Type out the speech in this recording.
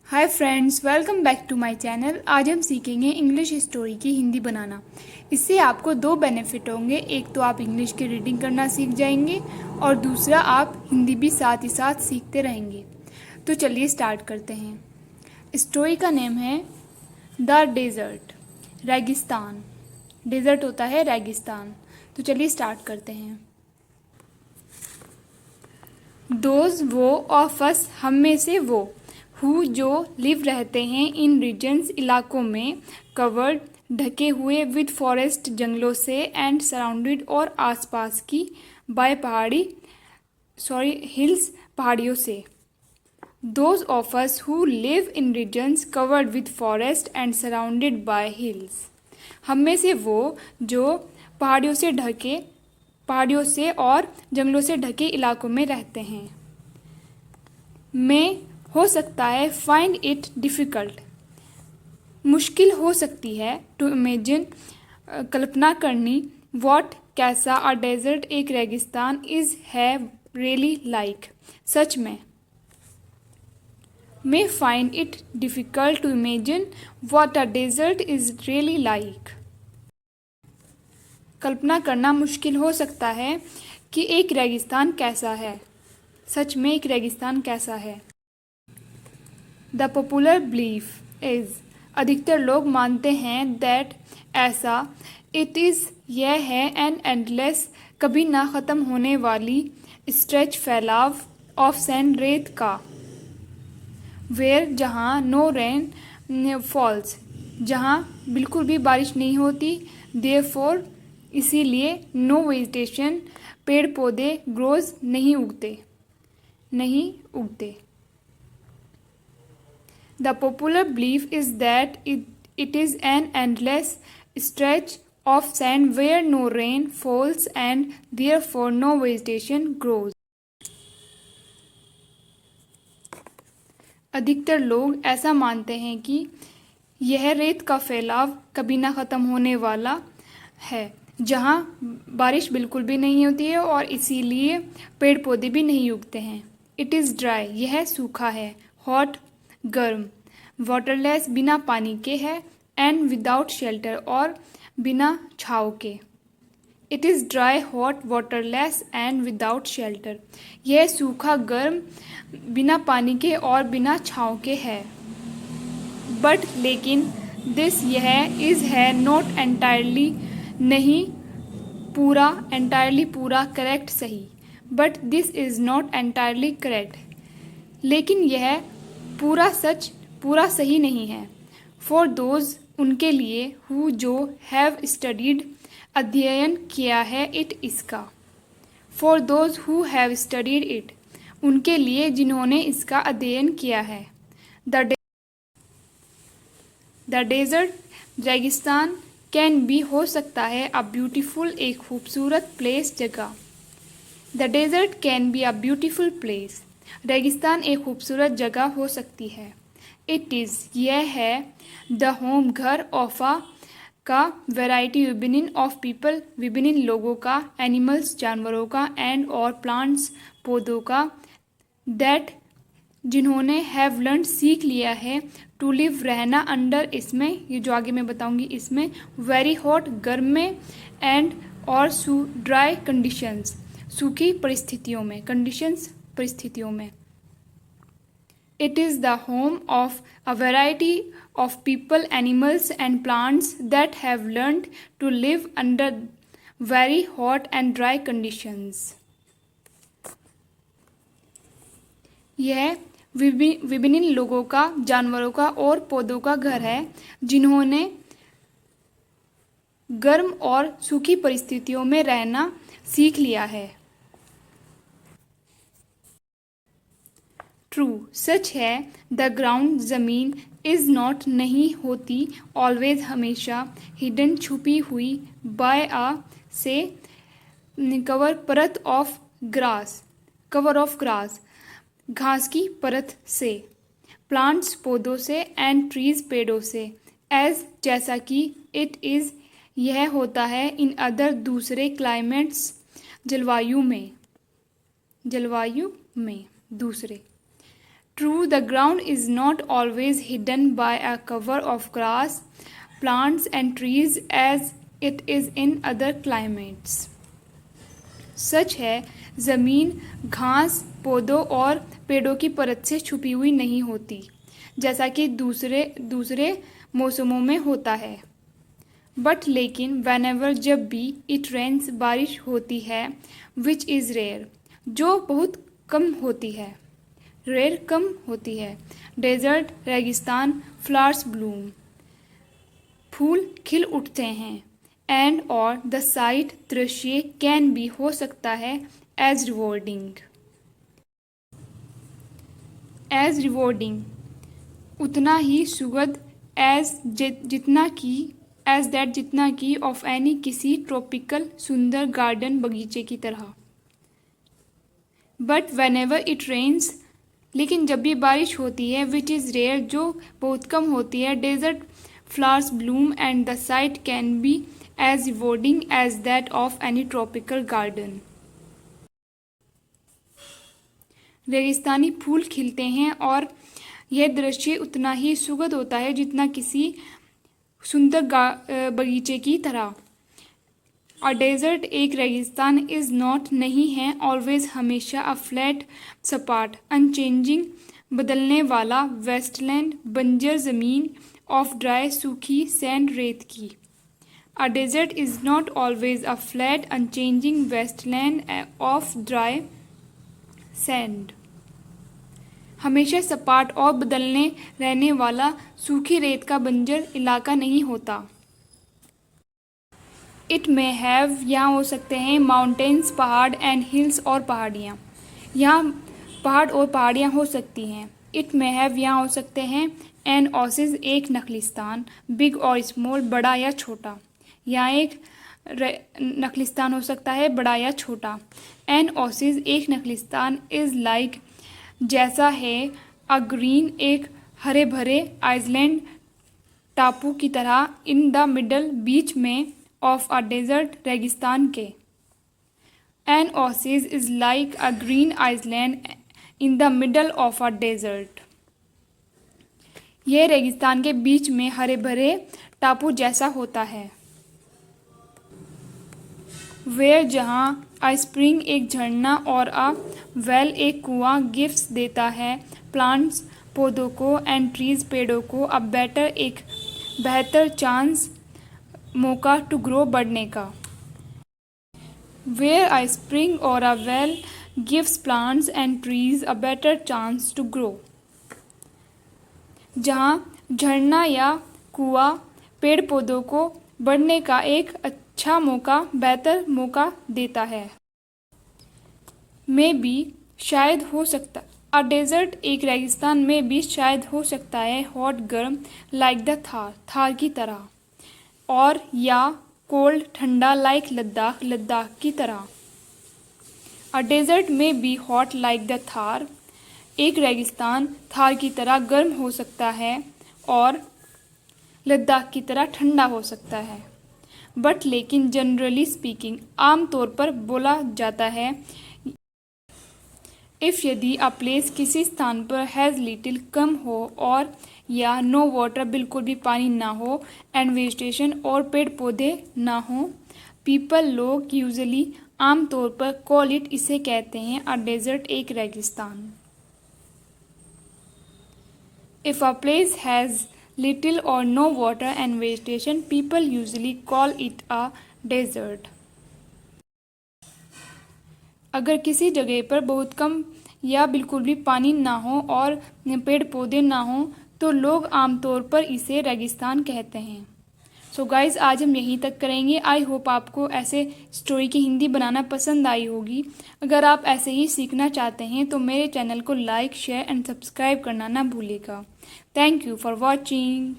Hi friends, welcome back to my channel. आज हम सीखेंगे इंग्लिश स्टोरी की हिंदी बनाना। इससे आपको दो बेनिफिट होंगे। एक तो आप इंग्लिश की रीडिंग करना सीख जाएंगे और दूसरा आप हिंदी भी साथ ही साथ सीखते रहेंगे। तो चलिए स्टार्ट करते हैं। स्टोरी का नेम है द डेजर्ट, रेगिस्तान। डेजर्ट होता है रेगिस्तान। तो चलिए स्टार्ट करते हैं। दोज वो ऑफ अस हम में से वो हु जो लिव रहते हैं इन रीजन्स इलाकों में कवर्ड ढके हुए विद फॉरेस्ट जंगलों से एंड सराउंडेड और आसपास की बाय हिल्स पहाड़ियों से। Those of us who live in regions covered with forest and surrounded by hills, हम में से वो जो पहाड़ियों से और जंगलों से ढके इलाकों में रहते हैं। में हो सकता है फाइंड इट डिफ़िकल्ट, मुश्किल हो सकती है। टू इमेजिन कल्पना करनी। वॉट कैसा अ डेजर्ट एक रेगिस्तान इज़ है रियली लाइक, सच में। May find it difficult to imagine what a desert is really like. कल्पना करना मुश्किल हो सकता है कि एक रेगिस्तान कैसा है, सच में एक रेगिस्तान कैसा है। द पॉपुलर बिलीफ इज़, अधिकतर लोग मानते हैं दैट ऐसा, इट इज़ यह है, एन एंडलेस कभी ना ख़त्म होने वाली स्ट्रेच फैलाव ऑफ सैंड रेत का। वेयर जहाँ नो रेन फॉल्स, जहाँ बिल्कुल भी बारिश नहीं होती। देयरफॉर इसीलिए नो वेजिटेशन पेड़ पौधे ग्रोज नहीं उगते। The popular belief is that it is an endless stretch of sand where no rain falls and therefore no vegetation grows. अधिकतर लोग ऐसा मानते हैं कि यह रेत का फैलाव कभी ना ख़त्म होने वाला है, जहाँ बारिश बिल्कुल भी नहीं होती है और इसीलिए पेड़ पौधे भी नहीं उगते हैं। इट इज़ ड्राई, यह सूखा है। हॉट, गर्म। वाटरलेस, बिना पानी के है। एंड विदाउट शेल्टर, और बिना छाँव के। It is dry, hot, waterless and without shelter, यह सूखा, गर्म, बिना पानी के और बिना छाँव के है। बट लेकिन दिस यह इज़ है नॉट एंटायरली, नहीं पूरा, एंटायरली पूरा, करेक्ट सही। But this is not entirely correct, लेकिन यह पूरा सही नहीं है। फॉर दोज उनके लिए, हु जो हैव स्टडीड अध्ययन किया है, इट इसका। For those who have studied it, उनके लिए जिन्होंने इसका अध्ययन किया है। द डेजर्ट, रेगिस्तान, कैन बी हो सकता है, अ ब्यूटीफुल एक खूबसूरत प्लेस, जगह। The desert can be a beautiful place, रेगिस्तान एक खूबसूरत जगह हो सकती है। इट इज़ यह है, द होम घर, ऑफ अ का, वैरायटी विभिन्न, ऑफ पीपल विभिन्न लोगों का, एनिमल्स जानवरों का, एंड और प्लांट्स पौधों का, दैट जिन्होंने, हैव लर्न सीख लिया है, टू लिव रहना, अंडर इसमें, ये जो आगे मैं बताऊंगी इसमें, वेरी हॉट गर्म में, एंड और ड्राई कंडीशंस सूखी परिस्थितियों में, कंडीशंस परिस्थितियों में। It is the home of a variety of people, animals and plants that have learned to live under very hot and dry conditions. यह विभिन्न लोगों का, जानवरों का और पौधों का घर है जिन्होंने गर्म और सूखी परिस्थितियों में रहना सीख लिया है। ट्रू, सच है। द ग्राउंड, ज़मीन, इज़ नॉट नहीं होती, ऑलवेज हमेशा, हिडन छुपी हुई, बाय आ से, कवर ऑफ ग्रास घास की परत से, प्लांट्स पौधों से, एंड ट्रीज पेड़ों से, एज जैसा कि, इट इज़ यह होता है, इन अदर दूसरे, क्लाइमेट्स जलवायु में दूसरे। True, the ground is not always hidden by a cover of grass, plants, and trees as it is in other climates. सच है, ज़मीन घास, पौधों और पेड़ों की परत से छुपी हुई नहीं होती, जैसा कि दूसरे मौसमों में होता है। बट लेकिन whenever जब भी it rains बारिश होती है, which is rare, जो बहुत कम होती है, रेयर कम होती है। डेजर्ट रेगिस्तान, फ्लावर्स ब्लूम, फूल खिल उठते हैं। एंड और द साइट दृश्य कैन भी हो सकता है एज रिवॉर्डिंग उतना ही सुखद जितना कि ऑफ एनी किसी ट्रॉपिकल सुंदर गार्डन बगीचे की तरह। बट वेनेवर इट रेन्स, लेकिन जब भी बारिश होती है, विच इज़ रेयर, जो बहुत कम होती है, desert flowers bloom and the sight can be as rewarding as that of any tropical garden. रेगिस्तानी फूल खिलते हैं और यह दृश्य उतना ही सुखद होता है जितना किसी सुंदर बगीचे की तरह। अ डेजर्ट एक रेगिस्तान इज़ नॉट नहीं है ऑलवेज हमेशा अ फ्लैट सपाट अनचेंजिंग बदलने वाला वेस्टलैंड बंजर ज़मीन ऑफ ड्राई सूखी सैंड रेत की। A desert is not always a flat unchanging wasteland of dry sand, हमेशा सपाट और बदलने रहने वाला सूखी रेत का बंजर इलाका नहीं होता। इट में हैव, यहाँ हो सकते हैं माउंटेन्स पहाड़ एंड हिल्स और पहाड़ियाँ, यहाँ पहाड़ और पहाड़ियाँ हो सकती हैं। इट में हैव, यहाँ हो सकते हैं एन ओसिस एक नखलिस्तान, बिग और स्मॉल बड़ा या छोटा, यहाँ एक नखलिस्तान हो सकता है बड़ा या छोटा। एन ओसिस एक नखलिस्तान इज़ लाइक जैसा है, अ ग्रीन एक हरे भरे आइसलैंड टापू की तरह, इन द मिडल बीच में ऑफ अ डेजर्ट रेगिस्तान के। An oasis is like a green island in the middle of a desert, यह रेगिस्तान के बीच में हरे भरे टापू जैसा होता है। वेयर जहाँ अ स्प्रिंग एक झरना और अ वेल एक कुआं गिफ्ट्स देता है प्लांट्स पौधों को एंड ट्रीज पेड़ों को अ बेटर एक बेहतर चांस मौका टू ग्रो बढ़ने का। Where a spring or a well gives plants and trees a better chance to grow, जहाँ झरना या कुआं पेड़ पौधों को बढ़ने का एक अच्छा मौका बेहतर मौका देता है। में भी शायद हो सकता, अ डेजर्ट एक रेगिस्तान में भी शायद हो सकता है हॉट गर्म लाइक द थार की तरह, और या कोल्ड ठंडा लाइक लद्दाख की तरह। अ डेजर्ट में be hot like the Thar, एक रेगिस्तान थार की तरह गर्म हो सकता है और लद्दाख की तरह ठंडा हो सकता है। बट लेकिन जनरली स्पीकिंग, आम तौर पर बोला जाता है, इफ़ यदि अ प्लेस किसी स्थान पर हैज़ लिटिल कम हो और या नो वाटर बिल्कुल भी पानी ना हो एंड वेजिटेशन और पेड़ पौधे ना हो, पीपल लोग यूजुअली आम तौर पर कॉल इट इसे कहते हैं अ डेजर्ट एक रेगिस्तान। If a place has little or no water and vegetation, people usually call it a desert. अगर किसी जगह पर बहुत कम या बिल्कुल भी पानी ना हो और पेड़ पौधे ना हो तो लोग आमतौर पर इसे रेगिस्तान कहते हैं। सो गाइज़, आज हम यहीं तक करेंगे। आई होप आपको ऐसे स्टोरी की हिंदी बनाना पसंद आई होगी। अगर आप ऐसे ही सीखना चाहते हैं तो मेरे चैनल को लाइक शेयर एंड सब्सक्राइब करना ना भूलिएगा। Thank you for watching.